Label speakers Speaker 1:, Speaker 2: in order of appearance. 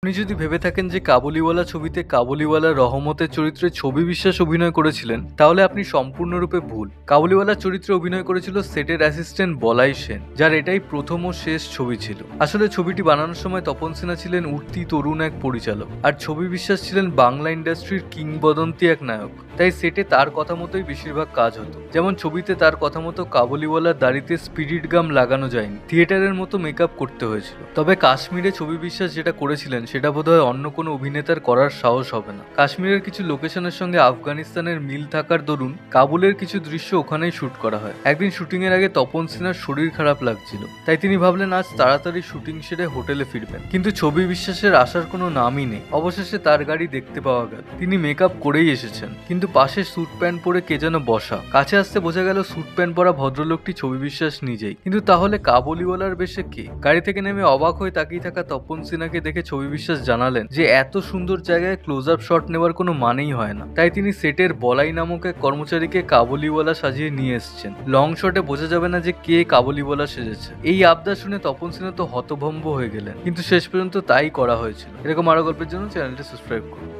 Speaker 1: আপনি যদি ভেবে থাকেন যে কাবুলিওয়ালা ছবিতে কাবুলিওয়ালা রহমতের চরিত্রে ছবি বিশ্বাস অভিনয় করেছিলেন, তাহলে আপনি সম্পূর্ণরূপে ভুল। কাবুলিওয়ালা চরিত্রে অভিনয় করেছিল সেটের অ্যাসিস্ট্যান্ট বলাই সেন, যার এটাই প্রথম ও শেষ ছবি ছিল। আসলে ছবিটি বানানোর সময় তপন সিনহা ছিলেন উঠতি তরুণ এক পরিচালক, আর ছবি বিশ্বাস ছিলেন বাংলা ইন্ডাস্ট্রির কিংবদন্তি এক নায়ক। তাই সেটে তার কথা মতোই বেশিরভাগ কাজ হতো। যেমন ছবিতে তার কথা মতো কাবুলিওয়ালার দাড়িতে স্পিরিট গাম লাগানো যায়নি, থিয়েটারের মতো মেকআপ করতে হয়েছিল। তবে কাশ্মীরে ছবি বিশ্বাস যেটা করেছিলেন সেটা বোধহয় অন্য কোনো অভিনেতার করার সাহস হবে না। কাশ্মীরের কিছু লোকেশনের সঙ্গে আফগানিস্তানের মিল থাকার দরুন কাবুলের কিছু দৃশ্য ওখানেই শুট করা হয়। একদিন শুটিং এর আগে তপন সিনহার শরীর খারাপ লাগছিল, তাই তিনি ভাবলেন আজ তাড়াতাড়ি শুটিং সেরে হোটেলে ফিরবেন। কিন্তু ছবি বিশ্বাসের আসার কোনো নামই নেই। অবশেষে তার গাড়ি দেখতে পাওয়া গেল। তিনি মেকআপ করেই এসেছেন, কিন্তু পাশে স্যুট প্যান্ট পরে কে যেন বসা। কাছে আসতে বোঝা গেল স্যুট প্যান্ট পরা ভদ্রলোকটি ছবি বিশ্বাস নিজেই। কিন্তু তাহলে কাবুলিওয়ালার বেশে কে? গাড়ি থেকে নেমে অবাক হয়ে তাকিয়ে থাকা তপন সিনহাকে দেখে ছবি বিশ্বাস জানালেন যে এত সুন্দর জায়গায় ক্লোজ আপ শট নেওয়ার কোনো মানেই হয় না। তাই তিনি সেটের বলাই নামক এক কর্মচারীকে কাবুলিওয়ালা সাজিয়ে নিয়ে এসেছেন। লং শটে বোঝা যাবে না যে কে কাবুলিওয়ালা সেজেছে। এই আবদার শুনে তপন সিনহা তো হতভম্ব হয়ে গেলেন, কিন্তু শেষ পর্যন্ত তাই করা হয়েছিল। এরকম আরো গল্পের জন্য চ্যানেলটি সাবস্ক্রাইব করুন।